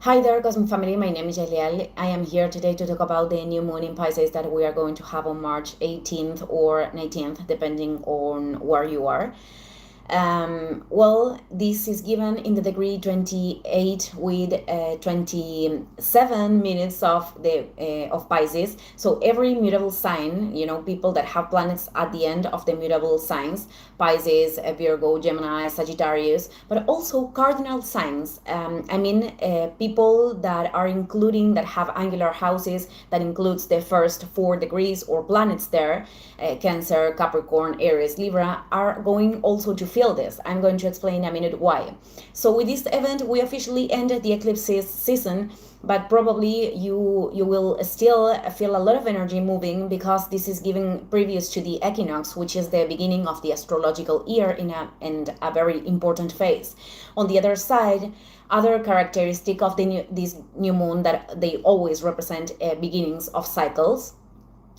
Hi there, Cosmic Family. My name is Eliel. I am here today to talk about the new moon in Pisces that we are going to have on March 18th or 19th, depending on where you are. This is given in the degree 28 with 27 minutes of Pisces. So every mutable sign, people that have planets at the end of the mutable signs, Pisces, Virgo, Gemini, Sagittarius, but also cardinal signs. People that are including that have angular houses that includes the first 4 degrees or planets there, Cancer, Capricorn, Aries, Libra, are going also to feel this. I'm going to explain in a minute why. So with this event, we officially ended the eclipse season, but probably you will still feel a lot of energy moving because this is giving previous to the equinox, which is the beginning of the astrological year and a very important phase. On the other side, other characteristic of this new moon that they always represent beginnings of cycles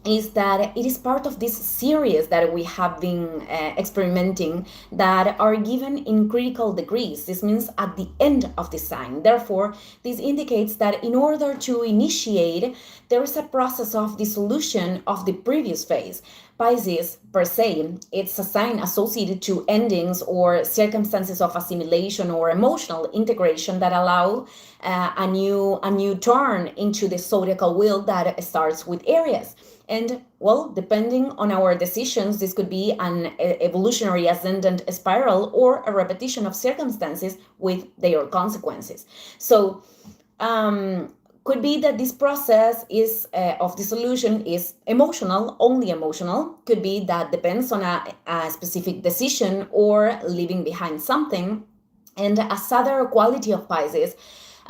is that it is part of this series that we have been experimenting that are given in critical degrees. This means at the end of the sign. Therefore, this indicates that in order to initiate, there is a process of dissolution of the previous phase. Pisces, per se, it's a sign associated to endings or circumstances of assimilation or emotional integration that allow a new turn into the zodiacal wheel that starts with Aries. And well, depending on our decisions, this could be an evolutionary ascendant spiral or a repetition of circumstances with their consequences. So, could be that this process is of dissolution is emotional, only emotional. Could be that depends on a specific decision or leaving behind something. And a other quality of Pisces,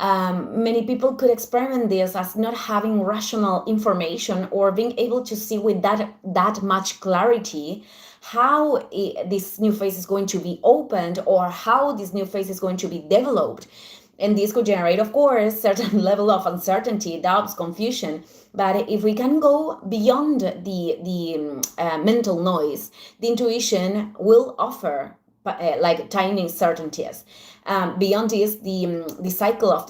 many people could experiment this as not having rational information or being able to see with that much clarity how this new phase is going to be opened or how this new phase is going to be developed. And this could generate, of course, certain level of uncertainty, doubts, confusion. But if we can go beyond the mental noise, the intuition will offer like tiny certainties. Beyond this, the cycle of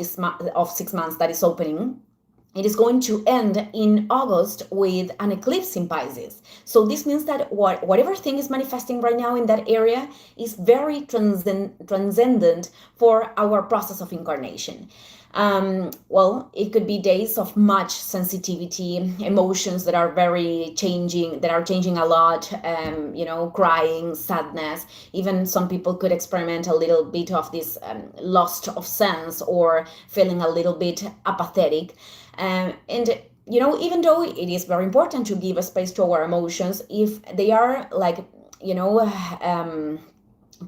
of 6 months that is opening, it is going to end in August with an eclipse in Pisces. So this means that whatever thing is manifesting right now in that area is very transcendent for our process of incarnation. It could be days of much sensitivity, emotions that are changing a lot, crying, sadness. Even some people could experiment a little bit of this loss of sense or feeling a little bit apathetic. Even though it is very important to give a space to our emotions, if they are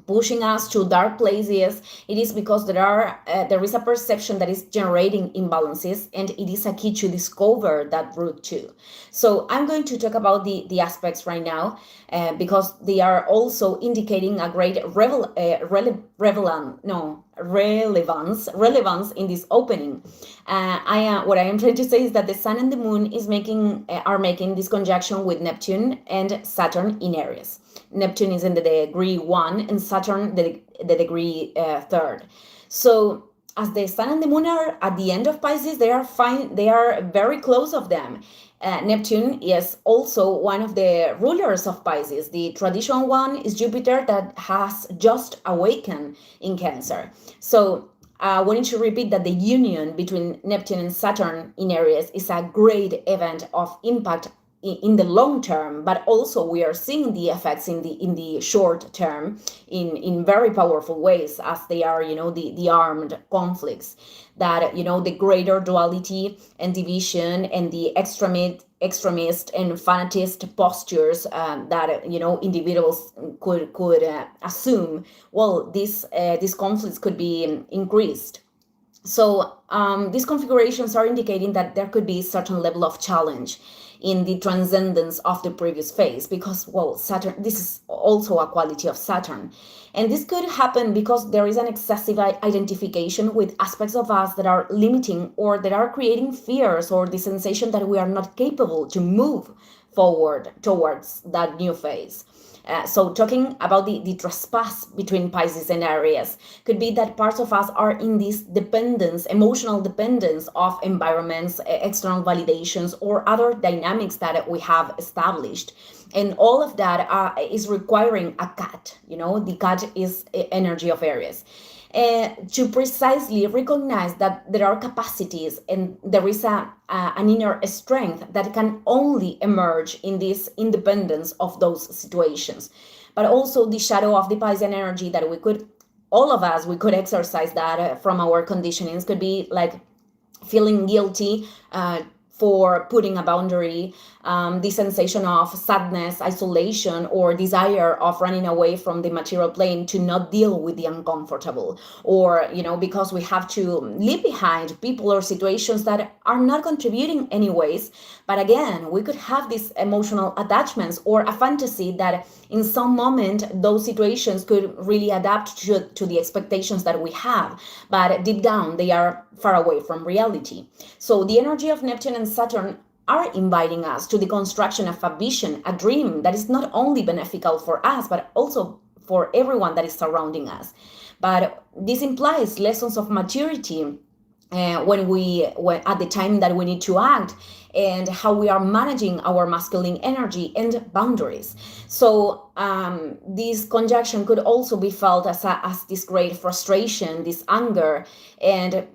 pushing us to dark places, it is because there is a perception that is generating imbalances, and it is a key to discover that root too. So I'm going to talk about the aspects right now because they are also indicating a great relevance in this opening. What I am trying to say is that the Sun and the Moon are making this conjunction with Neptune and Saturn in Aries. Neptune is in the degree 1 and Saturn the degree 3rd. So as the Sun and the Moon are at the end of Pisces, they are very close of them. Neptune is also one of the rulers of Pisces. The traditional one is Jupiter that has just awakened in Cancer. So I wanted to repeat that the union between Neptune and Saturn in Aries is a great event of impact in the long term, but also we are seeing the effects in the short term in very powerful ways, as they are the armed conflicts that the greater duality and division and the extremist and fanatist postures that individuals could assume. Well, these conflicts could be increased. So these configurations are indicating that there could be a certain level of challenge in the transcendence of the previous phase, because, well, Saturn, this is also a quality of Saturn. And this could happen because there is an excessive identification with aspects of us that are limiting or that are creating fears or the sensation that we are not capable to move forward towards that new phase. So talking about the trespass between Pisces and Aries could be that parts of us are in this dependence, emotional dependence of environments, external validations, or other dynamics that we have established. And all of that is requiring a cut. The cut is energy of Aries. To precisely recognize that there are capacities and there is an inner strength that can only emerge in this independence of those situations. But also the shadow of the Piscean energy that all of us, we could exercise that from our conditionings, could be like feeling guilty for putting a boundary, the sensation of sadness, isolation, or desire of running away from the material plane to not deal with the uncomfortable, or because we have to leave behind people or situations that are not contributing anyways. But again, we could have these emotional attachments or a fantasy that in some moment those situations could really adapt to the expectations that we have, but deep down they are far away from reality. So the energy of Neptune and Saturn are inviting us to the construction of a vision, a dream that is not only beneficial for us, but also for everyone that is surrounding us. But this implies lessons of maturity when at the time that we need to act, and how we are managing our masculine energy and boundaries. So this conjunction could also be felt as this great frustration, this anger, and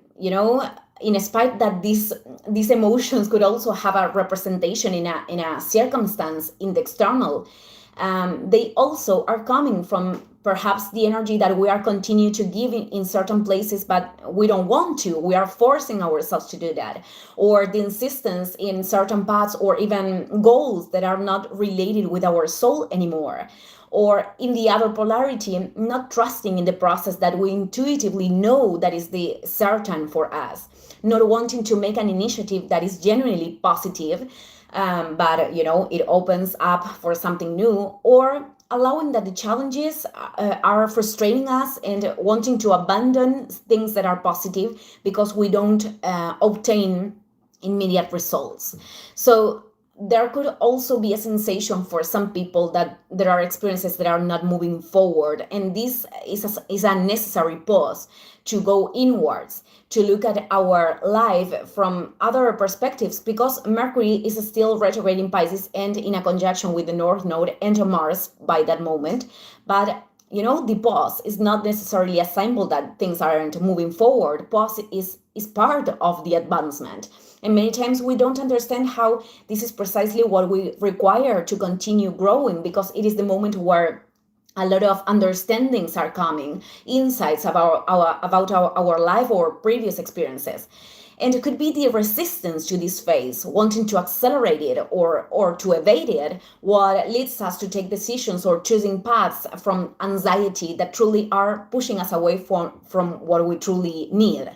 in spite that these emotions could also have a representation in a circumstance in the external, they also are coming from perhaps the energy that we are continue to give in certain places, but we don't want to. We are forcing ourselves to do that, or the insistence in certain paths or even goals that are not related with our soul anymore. Or in the other polarity, not trusting in the process that we intuitively know that is the certain for us, not wanting to make an initiative that is genuinely positive, but it opens up for something new, or allowing that the challenges are frustrating us and wanting to abandon things that are positive because we don't obtain immediate results. So there could also be a sensation for some people that there are experiences that are not moving forward, and this is a necessary pause to go inwards, to look at our life from other perspectives, because Mercury is still retrograde in Pisces and in a conjunction with the North Node and Mars by that moment. But the pause is not necessarily a symbol that things aren't moving forward. Pause is part of the advancement. And many times we don't understand how this is precisely what we require to continue growing, because it is the moment where a lot of understandings are coming, insights about our life or previous experiences. And it could be the resistance to this phase, wanting to accelerate it or to evade it, what leads us to take decisions or choosing paths from anxiety that truly are pushing us away from what we truly need.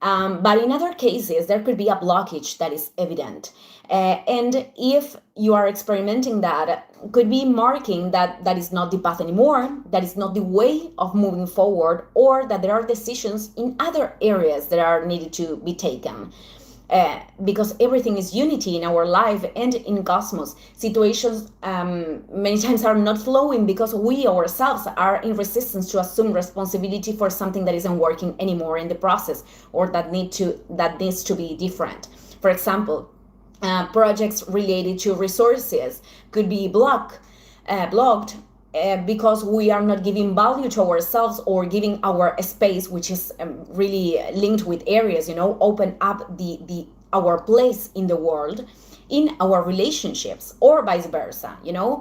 But in other cases, there could be a blockage that is evident. And if you are experimenting that, could be marking that is not the path anymore, that is not the way of moving forward, or that there are decisions in other areas that are needed to be taken. Because everything is unity in our life and in cosmos. Situations many times are not flowing because we ourselves are in resistance to assume responsibility for something that isn't working anymore in the process, or that needs to be different. For example, projects related to resources could be blocked because we are not giving value to ourselves or giving our space, which is really linked with Aries, open up our place in the world, in our relationships, or vice versa,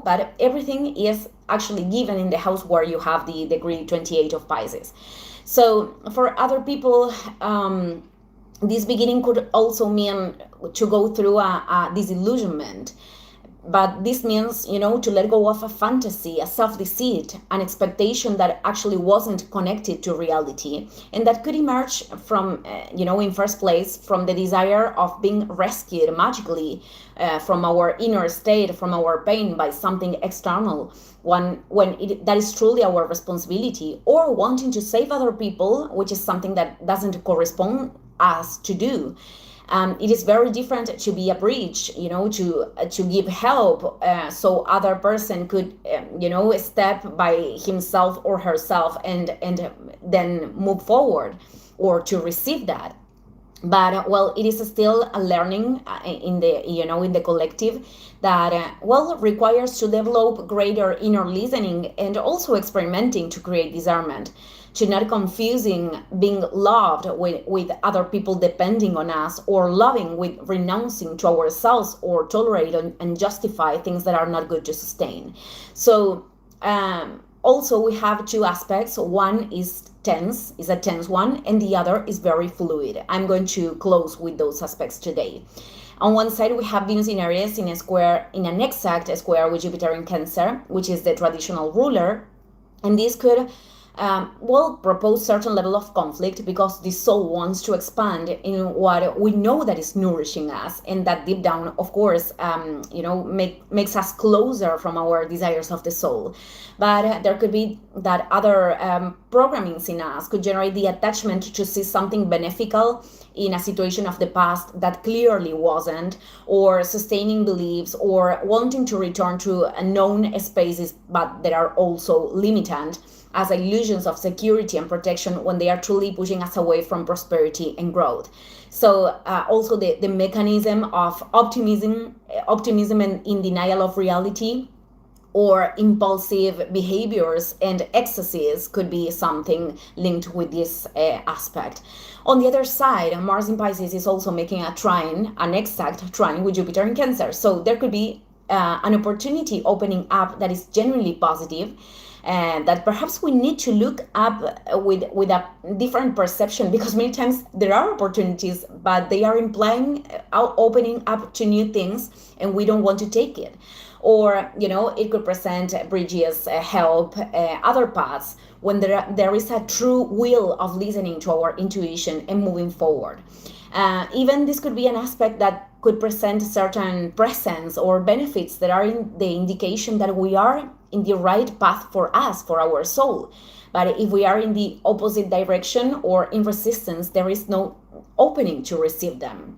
but everything is actually given in the house where you have the degree 28 of Pisces. So for other people, this beginning could also mean to go through a disillusionment. But this means, to let go of a fantasy, a self-deceit, an expectation that actually wasn't connected to reality, and that could emerge from, in first place, from the desire of being rescued magically from our inner state, from our pain by something external, when that is truly our responsibility, or wanting to save other people, which is something that doesn't correspond us to do. It is very different to be a bridge, to give help, so other person could, step by himself or herself and then move forward, or to receive that. But well, it is still a learning in the collective that requires to develop greater inner listening and also experimenting to create discernment, to not confusing being loved with other people depending on us, or loving with renouncing to ourselves, or tolerate and justify things that are not good to sustain. So also we have two aspects. One is a tense one, and the other is very fluid. I'm going to close with those aspects today. On one side, we have Venus in Aries in an exact square with Jupiter in Cancer, which is the traditional ruler, and this could propose certain level of conflict, because the soul wants to expand in what we know that is nourishing us, and that deep down, of course, makes us closer from our desires of the soul. But there could be that other programmings in us could generate the attachment to see something beneficial in a situation of the past that clearly wasn't, or sustaining beliefs, or wanting to return to known spaces but that are also limitant, as illusions of security and protection, when they are truly pushing us away from prosperity and growth. So also the mechanism of optimism and in denial of reality, or impulsive behaviors and excesses, could be something linked with this aspect. On the other side, Mars in Pisces is also making an exact trine with Jupiter in Cancer. So there could be an opportunity opening up that is genuinely positive, and that perhaps we need to look up with a different perception, because many times there are opportunities, but they are implying opening up to new things, and we don't want to take it. Or it could present bridges, help, other paths, when there is a true will of listening to our intuition and moving forward. Even this could be an aspect that could present certain presence or benefits that are in the indication that we are in the right path for us, for our soul. But if we are in the opposite direction or in resistance, there is no opening to receive them.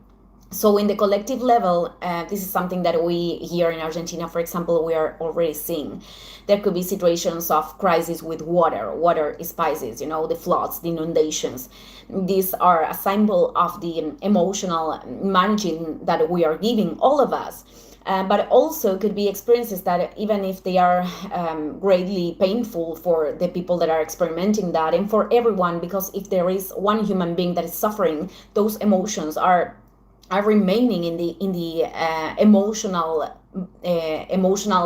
So in the collective level, this is something that we here in Argentina, for example, we are already seeing. There could be situations of crisis with water. Water is Pisces, the floods, the inundations. These are a symbol of the emotional managing that we are giving, all of us. But also could be experiences that, even if they are greatly painful for the people that are experimenting that, and for everyone, because if there is one human being that is suffering, those emotions are remaining in the emotional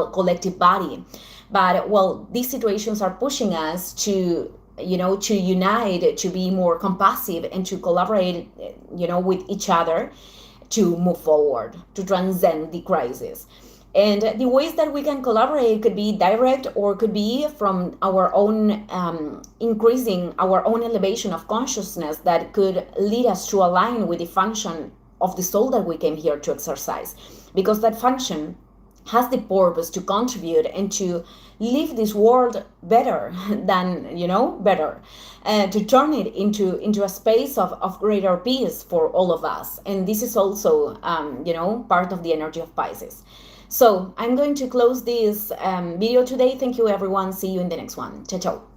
collective body. But these situations are pushing us to unite, to be more compassive, and to collaborate with each other, to move forward, to transcend the crisis. And the ways that we can collaborate could be direct, or could be from our own increasing our own elevation of consciousness, that could lead us to align with the function of the soul that we came here to exercise, because that function has the purpose to contribute and to leave this world better than better, to turn it into a space of greater peace for all of us. And this is also part of the energy of Pisces. So I'm going to close this video today. Thank you, everyone. See you in the next one. Ciao, ciao.